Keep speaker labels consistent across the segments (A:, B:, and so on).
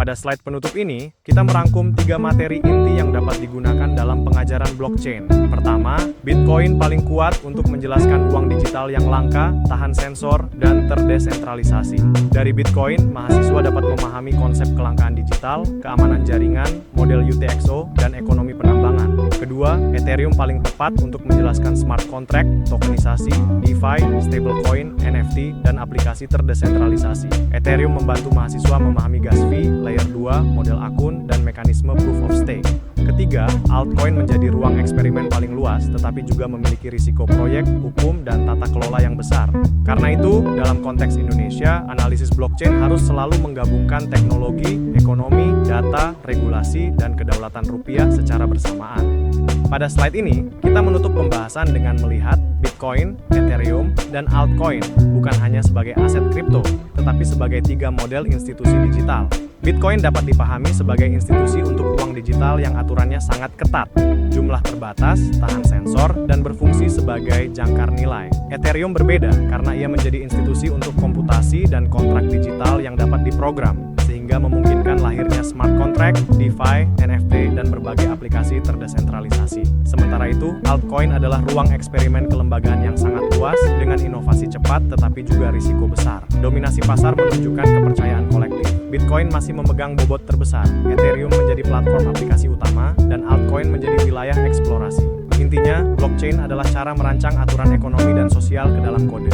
A: Pada slide penutup ini, kita merangkum 3 materi inti yang dapat digunakan dalam pengajaran blockchain. Pertama, Bitcoin paling kuat untuk menjelaskan uang digital yang langka, tahan sensor, dan terdesentralisasi. Dari Bitcoin, mahasiswa dapat memahami konsep kelangkaan digital, keamanan jaringan, model UTXO, dan ekonomi penambangan. Kedua, Ethereum paling tepat untuk menjelaskan smart contract, tokenisasi, DeFi, stablecoin, NFT, dan aplikasi terdesentralisasi. Ethereum membantu mahasiswa memahami gas fee, layer 2, model akun, dan mekanisme proof of stake. Ketiga, altcoin menjadi ruang eksperimen paling luas, tetapi juga memiliki risiko proyek, hukum, dan tata kelola yang besar. Karena itu, dalam konteks Indonesia, analisis blockchain harus selalu menggabungkan teknologi, ekonomi, data, regulasi, dan kedaulatan rupiah secara bersamaan. Pada slide ini, kita menutup pembahasan dengan melihat Bitcoin, Ethereum, dan altcoin bukan hanya sebagai aset kripto, tetapi sebagai 3 model institusi digital. Bitcoin dapat dipahami sebagai institusi untuk uang digital yang aturannya sangat ketat, jumlah terbatas, tahan sensor, dan berfungsi sebagai jangkar nilai. Ethereum berbeda karena ia menjadi institusi untuk komputasi dan kontrak digital yang dapat diprogram, sehingga memungkinkan lahirnya smart contract, DeFi, NFT, dan berbagai aplikasi terdesentralisasi. Sementara itu, altcoin adalah ruang eksperimen kelembagaan yang sangat luas dengan inovasi cepat tetapi juga risiko besar. Dominasi pasar menunjukkan kepercayaan kolektif. Bitcoin masih memegang bobot terbesar, Ethereum menjadi platform aplikasi utama, dan altcoin menjadi wilayah eksplorasi. Intinya, blockchain adalah cara merancang aturan ekonomi dan sosial ke dalam kode.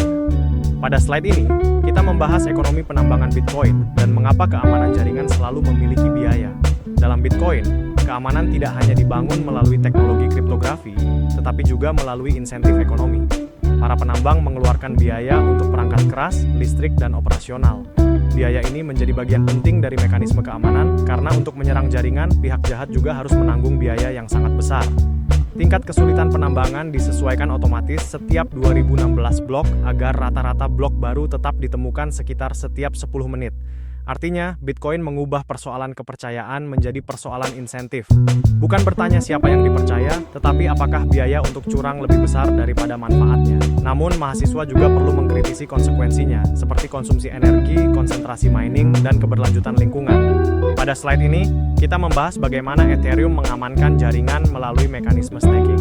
A: Pada slide ini, kita membahas ekonomi penambangan Bitcoin dan mengapa keamanan jaringan selalu memiliki biaya. Dalam Bitcoin, keamanan tidak hanya dibangun melalui teknologi kriptografi, tetapi juga melalui insentif ekonomi. Para penambang mengeluarkan biaya untuk perangkat keras, listrik, dan operasional. Biaya ini menjadi bagian penting dari mekanisme keamanan karena untuk menyerang jaringan, pihak jahat juga harus menanggung biaya yang sangat besar. Tingkat kesulitan penambangan disesuaikan otomatis setiap 2016 blok agar rata-rata blok baru tetap ditemukan sekitar setiap 10 menit. Artinya, Bitcoin mengubah persoalan kepercayaan menjadi persoalan insentif. Bukan bertanya siapa yang dipercaya, tetapi apakah biaya untuk curang lebih besar daripada manfaatnya. Namun, mahasiswa juga perlu mengkritisi konsekuensinya, seperti konsumsi energi, konsentrasi mining, dan keberlanjutan lingkungan. Pada slide ini, kita membahas bagaimana Ethereum mengamankan jaringan melalui mekanisme staking.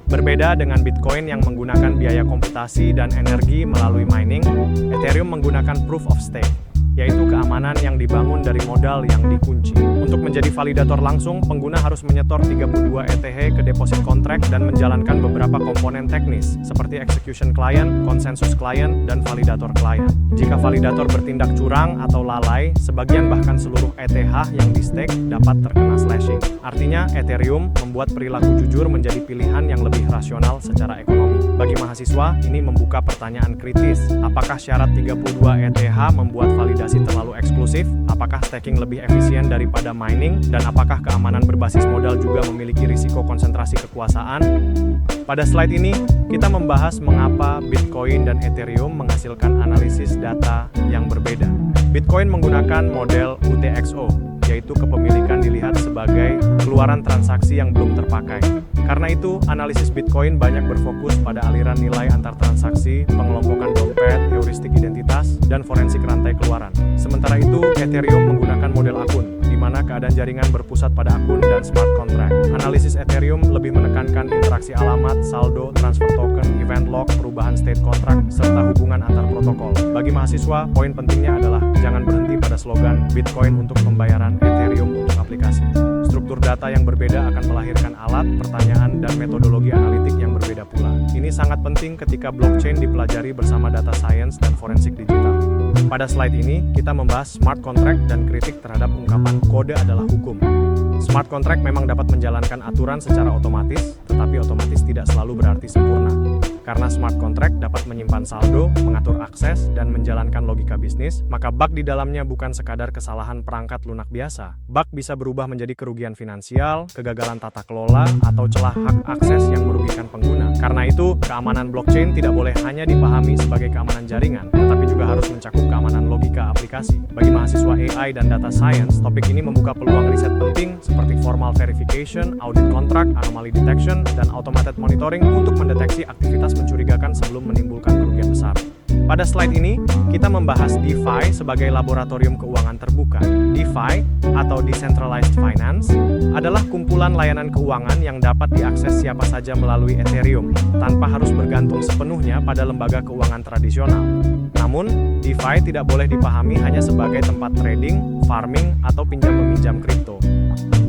A: Berbeda dengan Bitcoin yang menggunakan biaya komputasi dan energi melalui mining, Ethereum menggunakan proof of stake, yaitu keamanan yang dibangun dari modal yang dikunci. Untuk menjadi validator langsung, pengguna harus menyetor 32 ETH ke deposit contract dan menjalankan beberapa komponen teknis, seperti execution client, consensus client, dan validator client. Jika validator bertindak curang atau lalai, sebagian bahkan seluruh ETH yang di-stake dapat terkena slashing. Artinya, Ethereum membuat perilaku jujur menjadi pilihan yang lebih rasional secara ekonomi. Bagi mahasiswa, ini membuka pertanyaan kritis. Apakah syarat 32 ETH membuat validasi terlalu eksklusif? Apakah staking lebih efisien daripada mining? Dan apakah keamanan berbasis modal juga memiliki risiko konsentrasi kekuasaan? Pada slide ini, kita membahas mengapa Bitcoin dan Ethereum menghasilkan analisis data yang berbeda. Bitcoin menggunakan model UTXO, yaitu kepemilikan dilihat sebagai keluaran transaksi yang belum terpakai. Karena itu, analisis Bitcoin banyak berfokus pada aliran nilai antar transaksi, pengelompokan dompet, heuristik identitas, dan forensik rantai keluaran. Sementara itu, Ethereum menggunakan model akun, di mana keadaan jaringan berpusat pada akun dan smart contract. Analisis Ethereum lebih menekankan interaksi alamat, saldo, transfer token, event log, perubahan state contract, serta hubungan antar protokol. Bagi mahasiswa, poin pentingnya adalah jangan berhenti pada slogan Bitcoin untuk pembayaran, Ethereum untuk aplikasi. Struktur data yang berbeda akan melahirkan alat, pertanyaan, dan metodologi analitik yang berbeda pula. Ini sangat penting ketika blockchain dipelajari bersama data science dan forensik digital. Pada slide ini, kita membahas smart contract dan kritik terhadap ungkapan kode adalah hukum. Smart contract memang dapat menjalankan aturan secara otomatis, tetapi otomatis tidak selalu berarti sempurna. Karena smart contract dapat menyimpan saldo, mengatur akses, dan menjalankan logika bisnis, maka bug di dalamnya bukan sekadar kesalahan perangkat lunak biasa. Bug bisa berubah menjadi kerugian finansial, kegagalan tata kelola, atau celah hak akses yang merugikan pengguna. Karena itu, keamanan blockchain tidak boleh hanya dipahami sebagai keamanan jaringan, tetapi juga harus mencakup keamanan logika aplikasi. Bagi mahasiswa AI dan data science, topik ini membuka peluang riset penting seperti formal verification, audit contract, anomaly detection, dan automated monitoring untuk mendeteksi aktivitas mencurigakan sebelum menimbulkan kerugian besar. Pada slide ini, kita membahas DeFi sebagai laboratorium keuangan terbuka. DeFi, atau Decentralized Finance, adalah kumpulan layanan keuangan yang dapat diakses siapa saja melalui Ethereum, tanpa harus bergantung sepenuhnya pada lembaga keuangan tradisional. Namun, DeFi tidak boleh dipahami hanya sebagai tempat trading, farming, atau pinjam-meminjam kripto.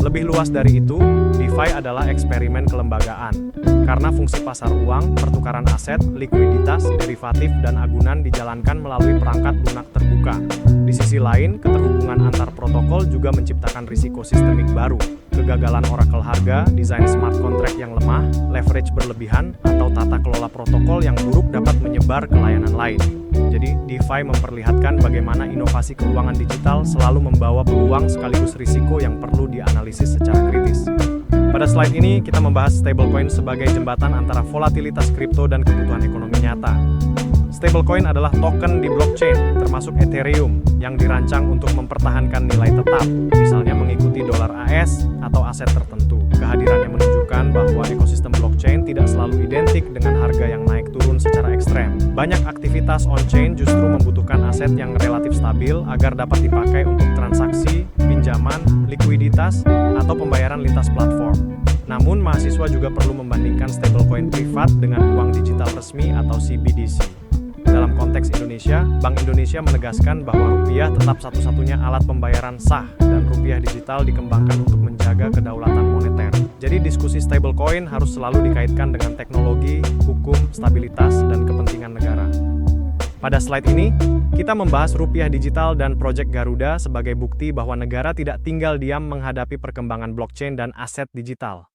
A: Lebih luas dari itu, DeFi adalah eksperimen kelembagaan. Karena fungsi pasar uang, pertukaran aset, likuiditas, derivatif, dan agunan dijalankan melalui perangkat lunak terbuka. Di sisi lain, keterhubungan antar protokol juga menciptakan risiko sistemik baru. Kegagalan Oracle harga, desain smart contract yang lemah, leverage berlebihan, atau tata kelola protokol yang buruk dapat menyebar ke layanan lain. Jadi, DeFi memperlihatkan bagaimana inovasi keuangan digital selalu membawa peluang sekaligus risiko yang perlu dianalisis secara kritis. Pada slide ini, kita membahas stablecoin sebagai jembatan antara volatilitas kripto dan kebutuhan ekonomi nyata. Stablecoin adalah token di blockchain, termasuk Ethereum, yang dirancang untuk mempertahankan nilai tetap, misalnya mengikuti dolar AS atau aset tertentu. Kehadirannya menunjukkan bahwa ekosistem blockchain tidak selalu identik dengan harga yang naik turun secara ekstrem. Banyak aktivitas on-chain justru membutuhkan aset yang relatif stabil agar dapat dipakai untuk transaksi, pinjaman, likuiditas, atau pembayaran lintas platform. Namun, mahasiswa juga perlu membandingkan stablecoin privat dengan uang digital resmi atau CBDC. Dalam konteks Indonesia, Bank Indonesia menegaskan bahwa rupiah tetap satu-satunya alat pembayaran sah dan rupiah digital dikembangkan untuk menjaga kedaulatan moneter. Jadi diskusi stablecoin harus selalu dikaitkan dengan teknologi, hukum, stabilitas, dan kepentingan negara. Pada slide ini, kita membahas rupiah digital dan Project Garuda sebagai bukti bahwa negara tidak tinggal diam menghadapi perkembangan blockchain dan aset digital.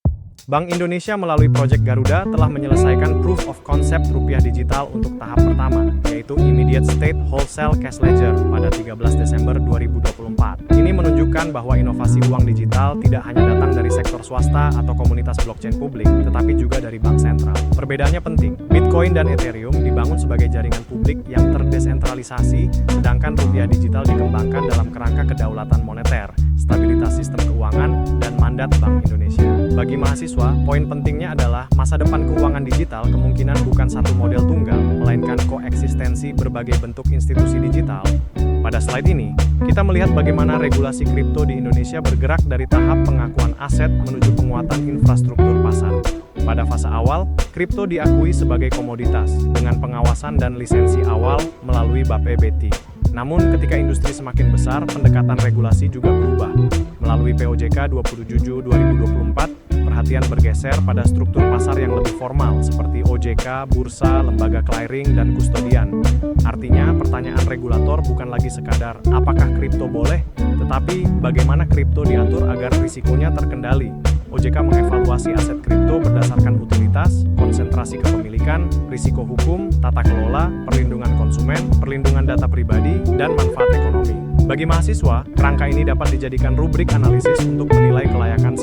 A: Bank Indonesia melalui Project Garuda telah menyelesaikan Proof of Concept rupiah digital untuk tahap pertama, yaitu Immediate State Wholesale Cash Ledger pada 13 Desember 2024. Ini menunjukkan bahwa inovasi uang digital tidak hanya datang dari sektor swasta atau komunitas blockchain publik, tetapi juga dari bank sentral. Perbedaannya penting. Bitcoin dan Ethereum dibangun sebagai jaringan publik yang terdesentralisasi, sedangkan rupiah digital dikembangkan dalam kerangka kedaulatan moneter, stabilitas sistem keuangan, dan mandat Bank Indonesia. Bagi mahasiswa, poin pentingnya adalah masa depan keuangan digital kemungkinan bukan satu model tunggal, melainkan koeksistensi berbagai bentuk institusi digital. Pada slide ini, kita melihat bagaimana regulasi kripto di Indonesia bergerak dari tahap pengakuan aset menuju penguatan infrastruktur pasar. Pada fase awal, kripto diakui sebagai komoditas, dengan pengawasan dan lisensi awal melalui BAPEBT. Namun, ketika industri semakin besar, pendekatan regulasi juga berubah. Melalui POJK 27/2024, perhatian bergeser pada struktur pasar yang lebih formal, seperti OJK, bursa, lembaga clearing, dan kustodian. Artinya, pertanyaan regulator bukan lagi sekadar apakah kripto boleh, tetapi bagaimana kripto diatur agar risikonya terkendali. OJK mengevaluasi aset kripto berdasarkan utilitas, konsentrasi kepemilikan, risiko hukum, tata kelola, perlindungan konsumen, perlindungan data pribadi, dan manfaat ekonomi. Bagi mahasiswa, kerangka ini dapat dijadikan rubrik analisis untuk menilai kelayakan